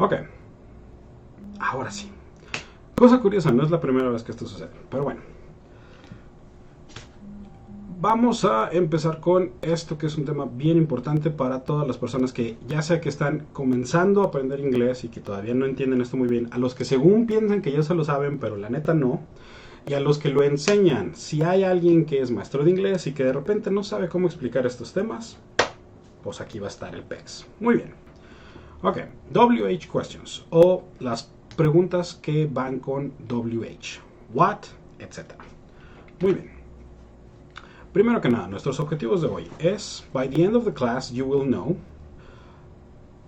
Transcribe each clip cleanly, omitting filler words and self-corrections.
Ok, ahora sí. Cosa curiosa, no es la primera vez que esto sucede, pero bueno. Vamos a empezar con esto que es un tema bien importante para todas las personas que ya sea que están comenzando a aprender inglés y que todavía no entienden esto muy bien, a los que según piensan que ya se lo saben, pero la neta no, y a los que lo enseñan. Si hay alguien que es maestro de inglés y que de repente no sabe cómo explicar estos temas, pues aquí va a estar el PEX. Muy bien. Ok, WH questions o las preguntas que van con WH. What, etc. Muy bien. Primero que nada, nuestros objetivos de hoy es, by the end of the class you will know,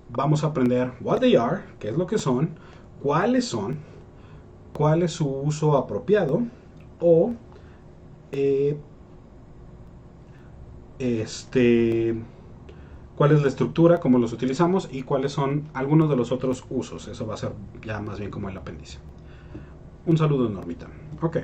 vamos a aprender what they are, qué es lo que son, cuál es su uso apropiado, o cuál es la estructura, cómo los utilizamos y cuáles son algunos de los otros usos. Eso va a ser ya más bien como el apéndice. Un saludo, Normita. Ok.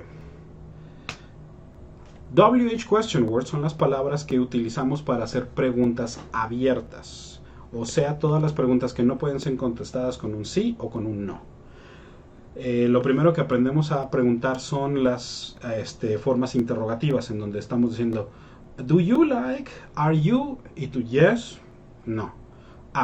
WH question words son las palabras que utilizamos para hacer preguntas abiertas. O sea, todas las preguntas que no pueden ser contestadas con un sí o con un no. Lo primero que aprendemos a preguntar son las formas interrogativas, en donde estamos diciendo do you like, are you, y tú yes, no.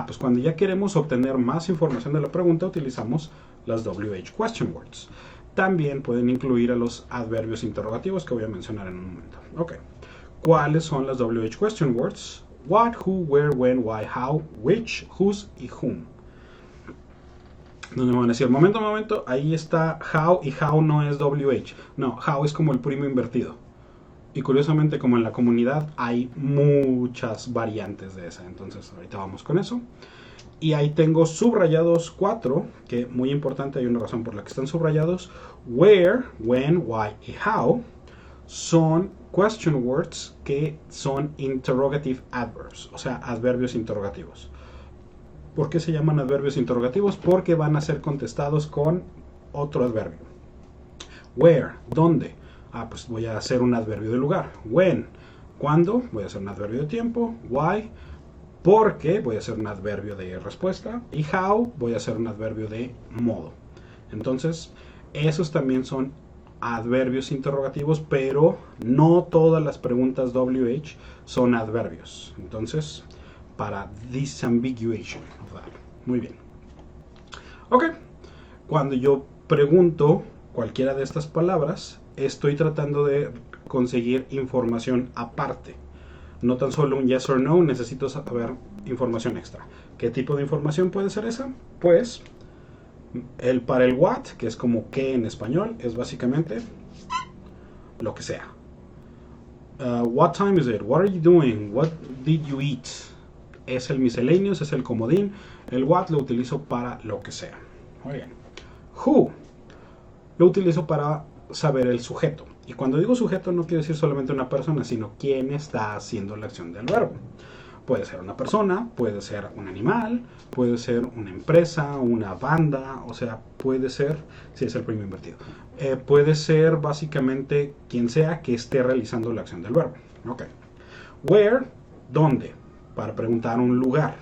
Pues cuando ya queremos obtener más información de la pregunta utilizamos las WH question words. También pueden incluir a los adverbios interrogativos que voy a mencionar en un momento. Ok. ¿Cuáles son las WH question words? What, who, where, when, why, how, which, whose y whom. Donde me van a decir, momento, ahí está how y how no es WH. No, how es como el primo invertido. Y curiosamente, como en la comunidad hay muchas variantes de esa. Entonces ahorita vamos con eso. Y ahí tengo subrayados 4, que muy importante, hay una razón por la que están subrayados. Where, when, why y how son question words que son interrogative adverbs, o sea, adverbios interrogativos. ¿Por qué se llaman adverbios interrogativos? Porque van a ser contestados con otro adverbio. Where, ¿dónde? Pues voy a hacer un adverbio de lugar. When, ¿cuándo? Voy a hacer un adverbio de tiempo. Why, porque voy a hacer un adverbio de respuesta, y how voy a hacer un adverbio de modo. Entonces, esos también son adverbios interrogativos, pero no todas las preguntas WH son adverbios. Entonces, para disambiguation of that. Muy bien. Ok. Cuando yo pregunto cualquiera de estas palabras, estoy tratando de conseguir información aparte. No tan solo un yes or no, necesito saber información extra. ¿Qué tipo de información puede ser esa? Pues para el what, que es como qué en español, es básicamente lo que sea. What time is it? What are you doing? What did you eat? Es el miscellaneous, es el comodín. El what lo utilizo para lo que sea. Muy bien. Who lo utilizo para saber el sujeto. Y cuando digo sujeto no quiero decir solamente una persona, sino quién está haciendo la acción del verbo. Puede ser una persona, puede ser un animal, puede ser una empresa, una banda, o sea, puede ser, si es el primo invertido, puede ser básicamente quien sea que esté realizando la acción del verbo. Ok. Where, ¿dónde? Para preguntar un lugar.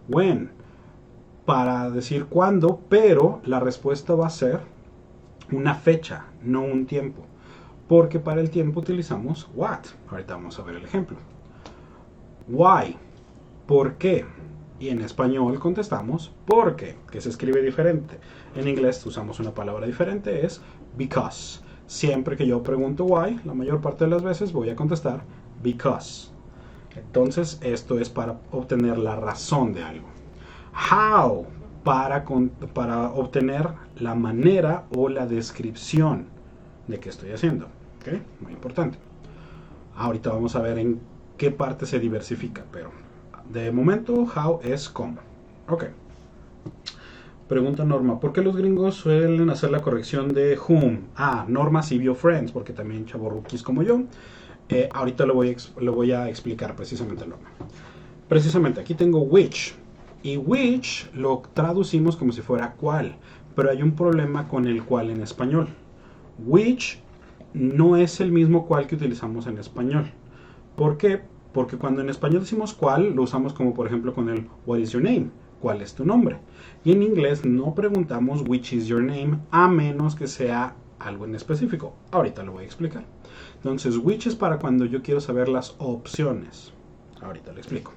When, para decir cuándo, pero la respuesta va a ser una fecha, no un tiempo. Porque para el tiempo utilizamos what. Ahorita vamos a ver el ejemplo. Why, ¿por qué? Y en español contestamos porque, que se escribe diferente. En inglés usamos una palabra diferente, es because. Siempre que yo pregunto why, la mayor parte de las veces voy a contestar because. Entonces, esto es para obtener la razón de algo. How, para obtener la manera o la descripción de qué estoy haciendo. ¿Okay? Muy importante. Ahorita vamos a ver en qué parte se diversifica, pero de momento how es cómo. Ok. Pregunta Norma, ¿por qué los gringos suelen hacer la corrección de whom? Norma sí vio Friends, porque también chavorruquis como yo. Ahorita lo voy a explicar precisamente, Norma. Precisamente, aquí tengo which. Y which lo traducimos como si fuera cuál, pero hay un problema con el cuál en español. Which no es el mismo cuál que utilizamos en español. ¿Por qué? Porque cuando en español decimos cuál, lo usamos como por ejemplo con el what is your name, ¿cuál es tu nombre? Y en inglés no preguntamos which is your name, a menos que sea algo en específico. Ahorita lo voy a explicar. Entonces, which es para cuando yo quiero saber las opciones. Ahorita lo explico.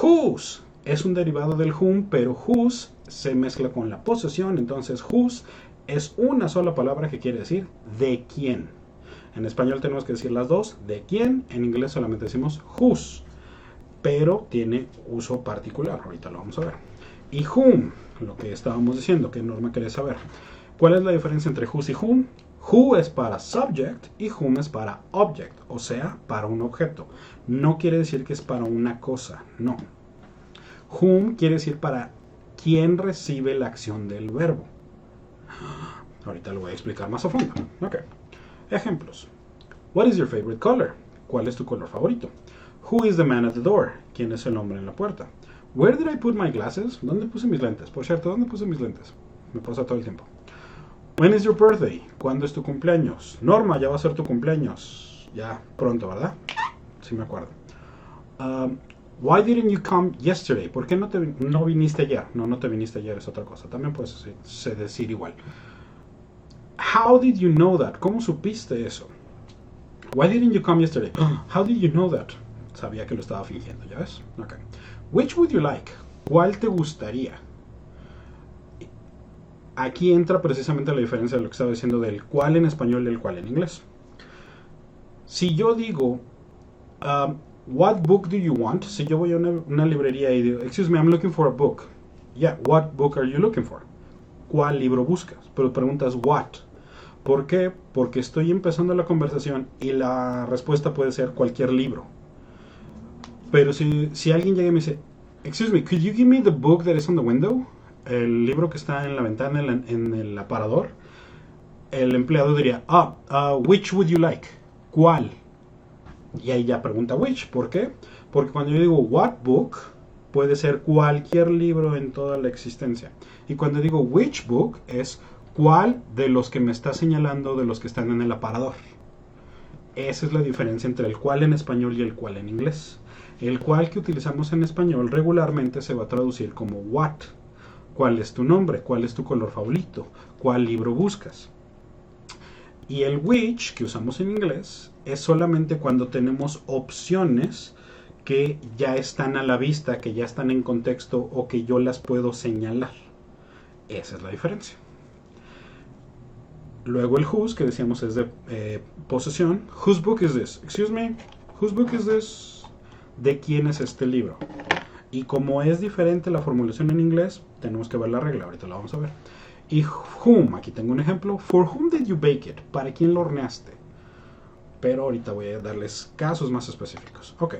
Whose es un derivado del whom, pero whose se mezcla con la posesión. Entonces, whose es una sola palabra que quiere decir de quién. En español tenemos que decir las dos, de quién. En inglés solamente decimos whose, pero tiene uso particular. Ahorita lo vamos a ver. Y whom, lo que estábamos diciendo, que Norma quería saber. ¿Cuál es la diferencia entre whose y whom? Who es para subject y whom es para object, o sea, para un objeto. No quiere decir que es para una cosa, no. Whom quiere decir para quién recibe la acción del verbo. Ahorita lo voy a explicar más a fondo. Okay. Ejemplos. What is your favorite color? ¿Cuál es tu color favorito? Who is the man at the door? ¿Quién es el hombre en la puerta? Where did I put my glasses? ¿Dónde puse mis lentes? Por cierto, ¿dónde puse mis lentes? Me pasa todo el tiempo. When is your birthday? ¿Cuándo es tu cumpleaños? Norma, ya va a ser tu cumpleaños. Ya pronto, ¿verdad? Sí me acuerdo. Why didn't you come yesterday? ¿Por qué no viniste ayer? No te viniste ayer, es otra cosa. También puedes decir igual. How did you know that? ¿Cómo supiste eso? Why didn't you come yesterday? How did you know that? Sabía que lo estaba fingiendo, ¿ya ves? Okay. Which would you like? ¿Cuál te gustaría? Aquí entra precisamente la diferencia de lo que estaba diciendo del cuál en español y el cuál en inglés. Si yo digo, what book do you want? Si yo voy a una librería y digo, excuse me, I'm looking for a book. Yeah, what book are you looking for? ¿Cuál libro buscas? Pero preguntas what. ¿Por qué? Porque estoy empezando la conversación y la respuesta puede ser cualquier libro. Pero si alguien llega y me dice, excuse me, could you give me the book that is on the window? El libro que está en la ventana, en el aparador. El empleado diría, which would you like? ¿Cuál? Y ahí ya pregunta which. ¿Por qué? Porque cuando yo digo what book, puede ser cualquier libro en toda la existencia. Y cuando digo which book, es cuál de los que me está señalando, de los que están en el aparador. Esa es la diferencia entre el cuál en español y el cuál en inglés. El cuál que utilizamos en español regularmente se va a traducir como what. ¿Cuál es tu nombre? ¿Cuál es tu color favorito? ¿Cuál libro buscas? Y el which que usamos en inglés es solamente cuando tenemos opciones que ya están a la vista, que ya están en contexto o que yo las puedo señalar. Esa es la diferencia. Luego el whose, que decíamos es de posesión. Whose book is this? Excuse me, whose book is this? ¿De quién es este libro? Y como es diferente la formulación en inglés, tenemos que ver la regla, ahorita la vamos a ver. Y whom, aquí tengo un ejemplo. For whom did you bake it? ¿Para quién lo horneaste? Pero ahorita voy a darles casos más específicos. Ok.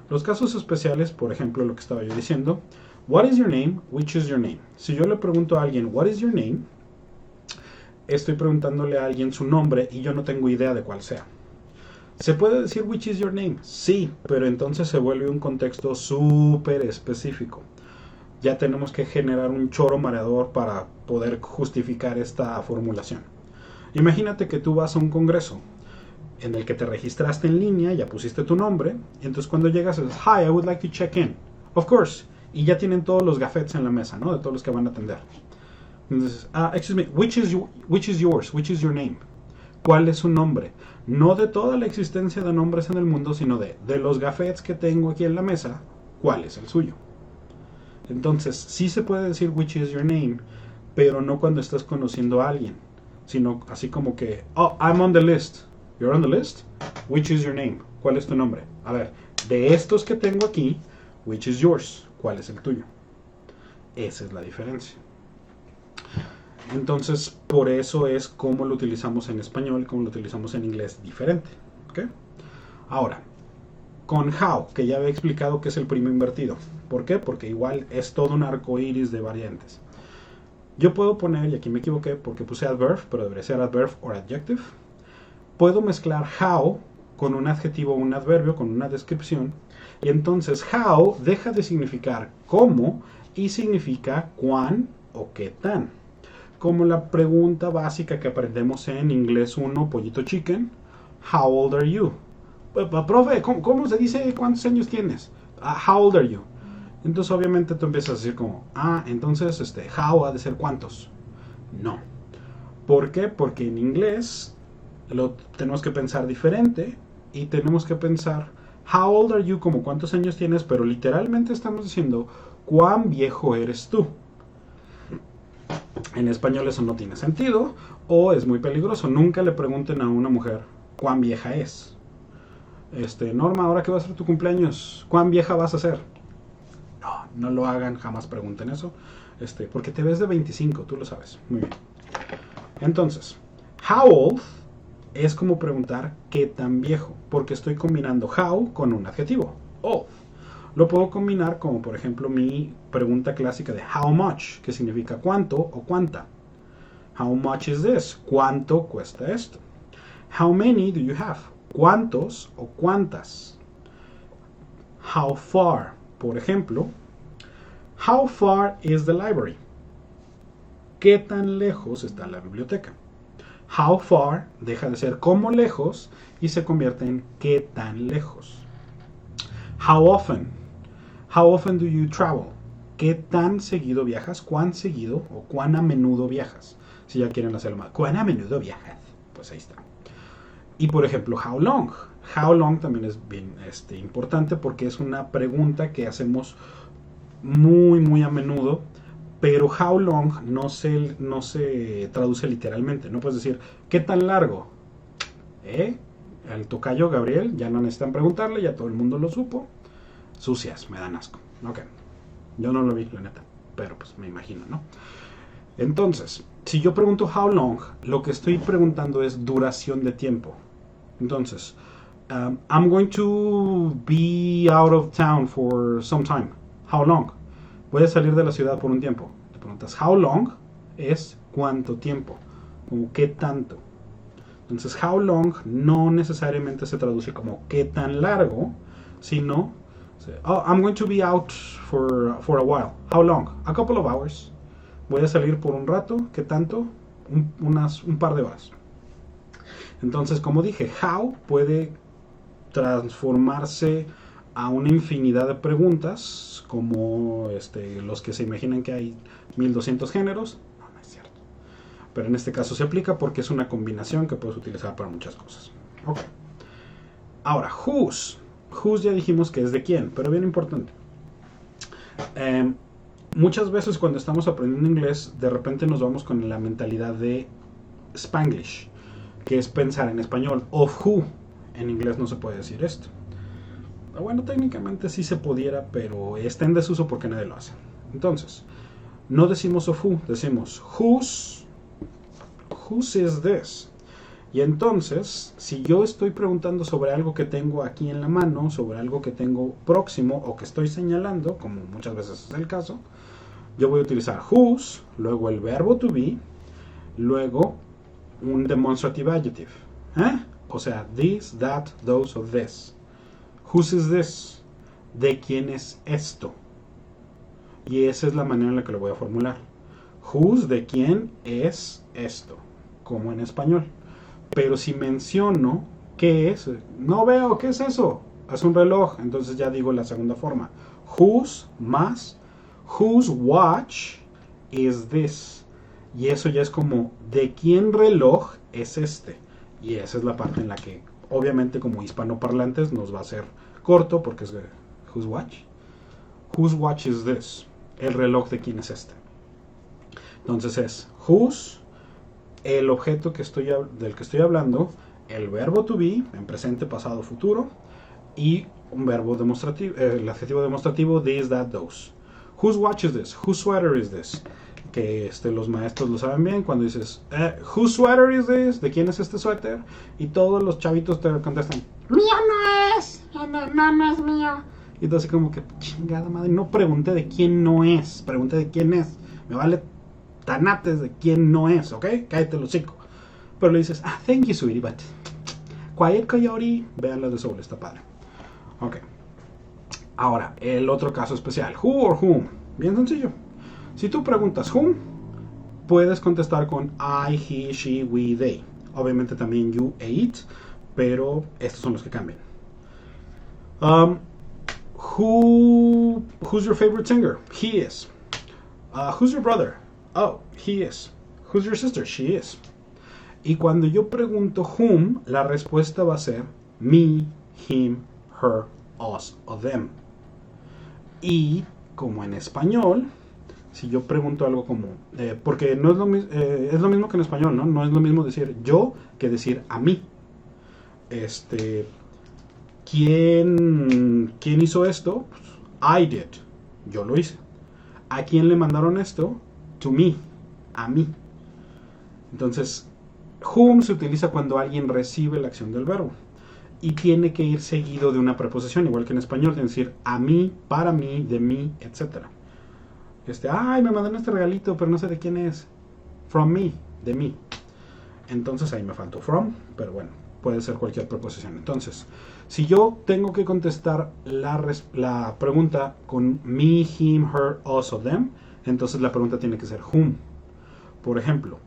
Los casos especiales, por ejemplo, lo que estaba yo diciendo. What is your name? Which is your name? Si yo le pregunto a alguien, what is your name? Estoy preguntándole a alguien su nombre y yo no tengo idea de cuál sea. ¿Se puede decir which is your name? Sí, pero entonces se vuelve un contexto súper específico. Ya tenemos que generar un choro mareador para poder justificar esta formulación. Imagínate que tú vas a un congreso en el que te registraste en línea, ya pusiste tu nombre, y entonces cuando llegas es, hi, I would like to check in. Of course. Y ya tienen todos los gafetes en la mesa, ¿no? De todos los que van a atender. Entonces, excuse me, which is yours? Which is your name? ¿Cuál es su nombre? No de toda la existencia de nombres en el mundo, sino de los gafetes que tengo aquí en la mesa, ¿cuál es el suyo? Entonces, sí se puede decir which is your name, pero no cuando estás conociendo a alguien, sino así como que, oh, I'm on the list. You're on the list? Which is your name? ¿Cuál es tu nombre? A ver, de estos que tengo aquí, which is yours? ¿Cuál es el tuyo? Esa es la diferencia. Entonces, por eso es como lo utilizamos en español y como lo utilizamos en inglés diferente. ¿Okay? Ahora, con how, que ya había explicado que es el primo invertido. ¿Por qué? Porque igual es todo un arco iris de variantes. Yo puedo poner, y aquí me equivoqué porque puse adverb, pero debería ser adverb or adjective. Puedo mezclar how con un adjetivo o un adverbio, con una descripción. Y entonces how deja de significar cómo y significa cuán o qué tan. Como la pregunta básica que aprendemos en inglés 1, pollito chicken. How old are you? Profe, ¿cómo se dice cuántos años tienes? How old are you? Entonces obviamente tú empiezas a decir como, entonces how ha de ser cuántos. No. ¿Por qué? Porque en inglés lo tenemos que pensar diferente y tenemos que pensar how old are you, como cuántos años tienes, pero literalmente estamos diciendo cuán viejo eres tú. En español eso no tiene sentido o es muy peligroso. Nunca le pregunten a una mujer cuán vieja es. Norma, ahora que va a ser tu cumpleaños, ¿cuán vieja vas a ser? No lo hagan, jamás pregunten eso. Porque te ves de 25, tú lo sabes. Muy bien. Entonces, how old es como preguntar qué tan viejo, porque estoy combinando how con un adjetivo, old. Lo puedo combinar como por ejemplo mi pregunta clásica de how much, que significa cuánto o cuánta. How much is this? ¿Cuánto cuesta esto? How many do you have? ¿Cuántos o cuántas? How far, por ejemplo, how far is the library? ¿Qué tan lejos está la biblioteca? How far deja de ser como lejos y se convierte en qué tan lejos. How often? How often do you travel? ¿Qué tan seguido viajas? ¿Cuán seguido o cuán a menudo viajas? Si ya quieren hacerlo más. ¿Cuán a menudo viajas? Pues ahí está. Y por ejemplo, how long? How long también es bien importante porque es una pregunta que hacemos muy, muy a menudo. Pero how long no se traduce literalmente. No puedes decir, ¿qué tan largo? El tocayo Gabriel, ya no necesitan preguntarle, ya todo el mundo lo supo. Sucias, me dan asco. Ok. Yo no lo vi, la neta. Pero pues me imagino, ¿no? Entonces, si yo pregunto how long, lo que estoy preguntando es duración de tiempo. Entonces, I'm going to be out of town for some time. How long? Voy a salir de la ciudad por un tiempo. Te preguntas, how long es cuánto tiempo, como qué tanto. Entonces, how long no necesariamente se traduce como qué tan largo, sino, I'm going to be out for a while. How long? A couple of hours. Voy a salir por un rato, ¿qué tanto? Un par de horas. Entonces, como dije, how puede transformarse a una infinidad de preguntas, como los que se imaginan que hay 1200 géneros. No es cierto. Pero en este caso se aplica porque es una combinación que puedes utilizar para muchas cosas. Ok. Ahora, whose. Whose ya dijimos que es de quién, pero bien importante. Muchas veces cuando estamos aprendiendo inglés, de repente nos vamos con la mentalidad de Spanglish, que es pensar en español. Of who. En inglés no se puede decir esto. Bueno, técnicamente sí se pudiera, pero está en desuso porque nadie lo hace. Entonces, no decimos of who, decimos whose is this. Y entonces, si yo estoy preguntando sobre algo que tengo aquí en la mano, sobre algo que tengo próximo o que estoy señalando, como muchas veces es el caso, yo voy a utilizar whose, luego el verbo to be, luego un demonstrative adjective. O sea, this, that, those o this. Whose is this? ¿De quién es esto? Y esa es la manera en la que lo voy a formular. Whose, ¿de quién es esto? Como en español. Pero si menciono qué es, no veo, ¿qué es eso? Es un reloj, entonces ya digo la segunda forma. Whose más whose watch is this? Y eso ya es como, ¿de quién reloj es este? Y esa es la parte en la que, obviamente, como hispanoparlantes, nos va a ser corto porque es de whose watch. Whose watch is this? El reloj de quién es este. Entonces es whose, el objeto del que estoy hablando, el verbo to be, en presente, pasado, futuro, y un verbo demostrativo, el adjetivo demostrativo, this, that, those. Whose watch is this? Whose sweater is this? Que los maestros lo saben bien cuando dices, whose sweater is this? ¿De quién es este suéter? Y todos los chavitos te contestan, mío no es, no es mío. Y entonces como que, chingada madre, no pregunté de quién no es, pregunté de quién es. Me vale tanates de quién no es, ¿ok? Cállate el hocico. Pero le dices, thank you, sweetie, but quiet coyote, vean la de Soul, está padre. Ok. Ahora, el otro caso especial, who or whom. Bien sencillo. Si tú preguntas whom, puedes contestar con I, he, she, we, they. Obviamente también you e it, pero estos son los que cambian. Who's your favorite singer? He is. Who's your brother? Oh, he is. Who's your sister? She is. Y cuando yo pregunto whom, la respuesta va a ser me, him, her, us o them. Y como en español, si yo pregunto algo como, porque no es lo mismo que en español, ¿no? No es lo mismo decir yo que decir a mí. ¿Quién hizo esto? Pues, I did. Yo lo hice. ¿A quién le mandaron esto? To me. A mí. Entonces, whom se utiliza cuando alguien recibe la acción del verbo. Y tiene que ir seguido de una preposición, igual que en español, tiene que decir a mí, para mí, de mí, etc. Ay, me mandaron este regalito, pero no sé de quién es. From me, de mí. Entonces ahí me faltó from, pero bueno, puede ser cualquier preposición. Entonces, si yo tengo que contestar la pregunta con me, him, her, us o them, entonces la pregunta tiene que ser whom. Por ejemplo,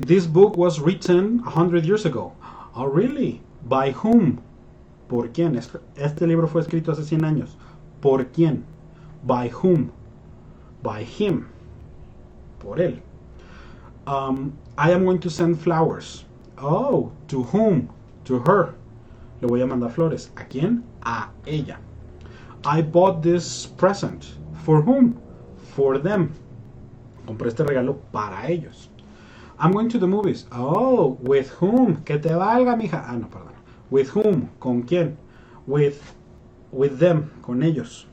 this book was written 100 years ago. Oh, really? By whom? ¿Por quién? Este libro fue escrito hace 100 años. ¿Por quién? By whom? By him. Por él. I am going to send flowers. Oh, to whom? To her. Le voy a mandar flores. ¿A quién? A ella. I bought this present. For whom? For them. Compré este regalo para ellos. I'm going to the movies. Oh, with whom? Que te valga, mija. No, perdón. With whom? ¿Con quién? With them. Con ellos.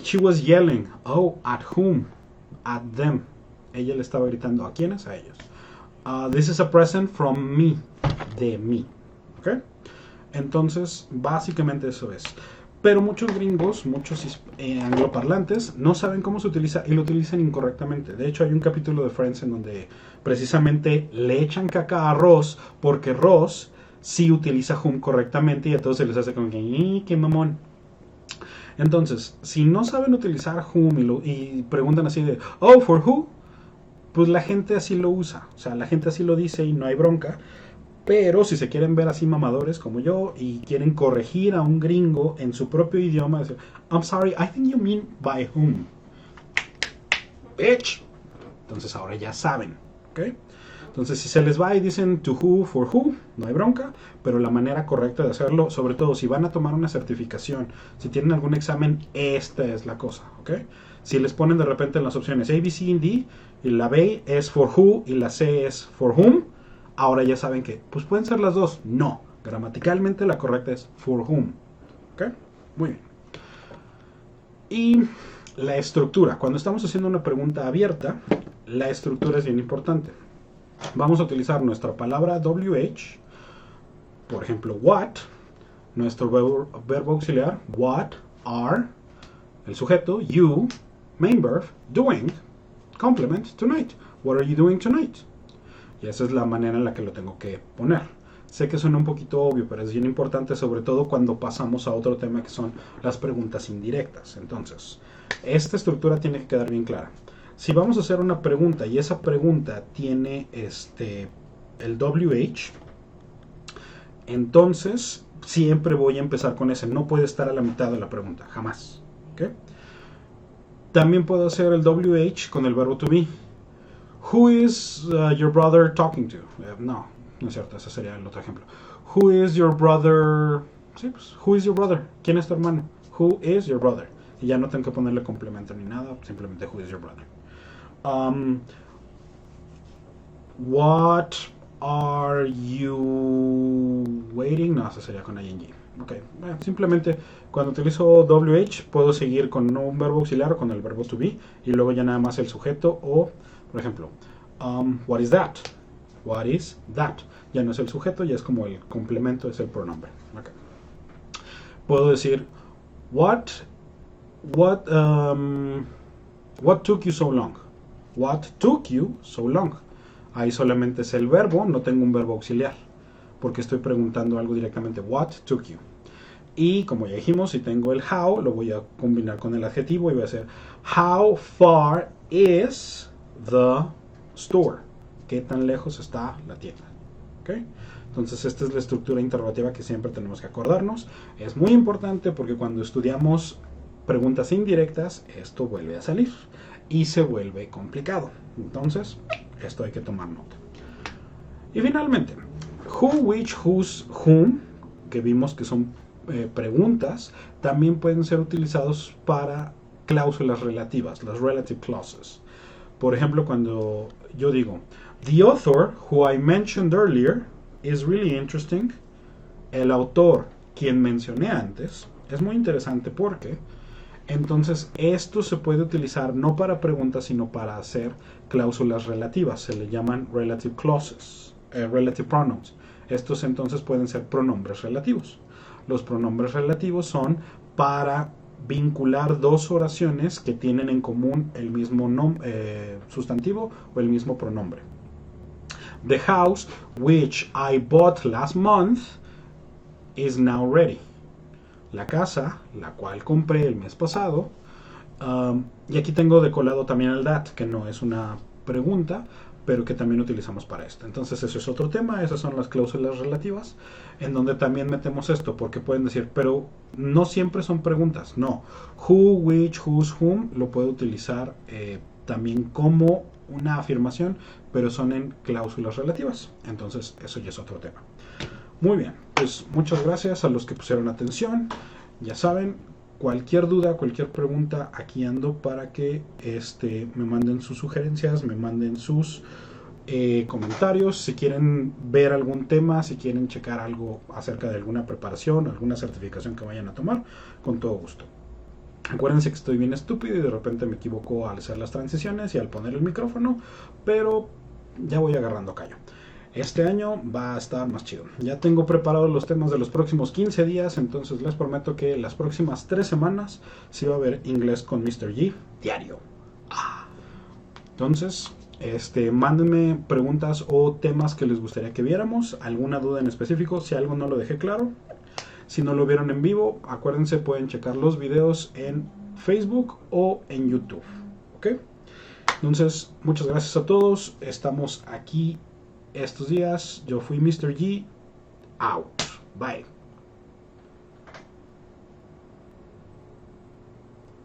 She was yelling. Oh, at whom? At them. Ella le estaba gritando. ¿A quiénes? A ellos. This is a present from me. De mí. ¿Ok? Entonces, básicamente eso es. Pero muchos gringos, muchos angloparlantes, no saben cómo se utiliza y lo utilizan incorrectamente. De hecho, hay un capítulo de Friends en donde precisamente le echan caca a Ross porque Ross sí utiliza whom correctamente y a todos se les hace como que, ¡qué mamón! Entonces, si no saben utilizar whom y preguntan así de, oh, for who? Pues la gente así lo usa. O sea, la gente así lo dice y no hay bronca. Pero si se quieren ver así mamadores como yo y quieren corregir a un gringo en su propio idioma, decir, I'm sorry, I think you mean by whom. Bitch. Entonces ahora ya saben. ¿Ok? Entonces si se les va y dicen to who, for who, no hay bronca. Pero la manera correcta de hacerlo, sobre todo si van a tomar una certificación, si tienen algún examen, esta es la cosa. ¿Ok? Si les ponen de repente en las opciones A, B, C, and D, y la B es for who y la C es for whom, ahora ya saben que, pues pueden ser las dos. No, gramaticalmente la correcta es for whom. ¿Ok? Muy bien. Y la estructura. Cuando estamos haciendo una pregunta abierta, la estructura es bien importante. Vamos a utilizar nuestra palabra WH, por ejemplo, what, nuestro verbo auxiliar, what, are, el sujeto, you, main verb, doing, complement, tonight. What are you doing tonight? Y esa es la manera en la que lo tengo que poner. Sé que suena un poquito obvio, pero es bien importante, sobre todo cuando pasamos a otro tema que son las preguntas indirectas. Entonces, esta estructura tiene que quedar bien clara. Si vamos a hacer una pregunta y esa pregunta tiene el WH, entonces siempre voy a empezar con ese. No puede estar a la mitad de la pregunta, jamás. ¿Okay? También puedo hacer el WH con el verbo to be. Who is your brother talking to? No es cierto, ese sería el otro ejemplo. Who is your brother? Sí, pues, who is your brother? ¿Quién es tu hermano? Who is your brother? Y ya no tengo que ponerle complemento ni nada, simplemente who is your brother. What are you waiting? No, eso sería con ing. Okay. Simplemente cuando utilizo WH puedo seguir con un verbo auxiliar o con el verbo to be y luego ya nada más el sujeto o, por ejemplo, what is that? What is that? Ya no es el sujeto, ya es como el complemento, es el pronombre. Okay. Puedo decir what took you so long? What took you so long? Ahí solamente es el verbo, no tengo un verbo auxiliar, porque estoy preguntando algo directamente. What took you? Y como ya dijimos, si tengo el how, lo voy a combinar con el adjetivo y voy a hacer how far is the store? ¿Qué tan lejos está la tienda? ¿Okay? Entonces esta es la estructura interrogativa que siempre tenemos que acordarnos. Es muy importante porque cuando estudiamos preguntas indirectas, esto vuelve a salir y se vuelve complicado. Entonces, esto hay que tomar nota. Y finalmente, who, which, whose, whom, que vimos que son preguntas, también pueden ser utilizados para cláusulas relativas, las relative clauses. Por ejemplo, cuando yo digo, the author who I mentioned earlier is really interesting. El autor, quien mencioné antes, es muy interesante porque entonces esto se puede utilizar no para preguntas, sino para hacer cláusulas relativas. Se le llaman relative clauses, relative pronouns. Estos entonces pueden ser pronombres relativos. Los pronombres relativos son para vincular dos oraciones que tienen en común el mismo sustantivo o el mismo pronombre. The house which I bought last month is now ready. La casa, la cual compré el mes pasado. Y aquí tengo de colado también el that, que no es una pregunta, pero que también utilizamos para esto. Entonces eso es otro tema, esas son las cláusulas relativas, en donde también metemos esto, porque pueden decir, pero no siempre son preguntas. No, who, which, whose, whom, lo puedo utilizar también como una afirmación, pero son en cláusulas relativas. Entonces eso ya es otro tema. Muy bien, pues muchas gracias a los que pusieron atención. Ya saben, cualquier duda, cualquier pregunta, aquí ando para que me manden sus sugerencias, me manden sus comentarios. Si quieren ver algún tema, si quieren checar algo acerca de alguna preparación, alguna certificación que vayan a tomar, con todo gusto. Acuérdense que estoy bien estúpido y de repente me equivoco al hacer las transiciones y al poner el micrófono, pero ya voy agarrando callo. Este año va a estar más chido. Ya tengo preparados los temas de los próximos 15 días, entonces les prometo que las próximas 3 semanas sí va a haber inglés con Mr. G diario. Entonces, mándenme preguntas o temas que les gustaría que viéramos, alguna duda en específico, si algo no lo dejé claro. Si no lo vieron en vivo, acuérdense, pueden checar los videos en Facebook o en YouTube. ¿Ok? Entonces, muchas gracias a todos. Estamos aquí estos días. Yo fui Mr. G. Out. Bye.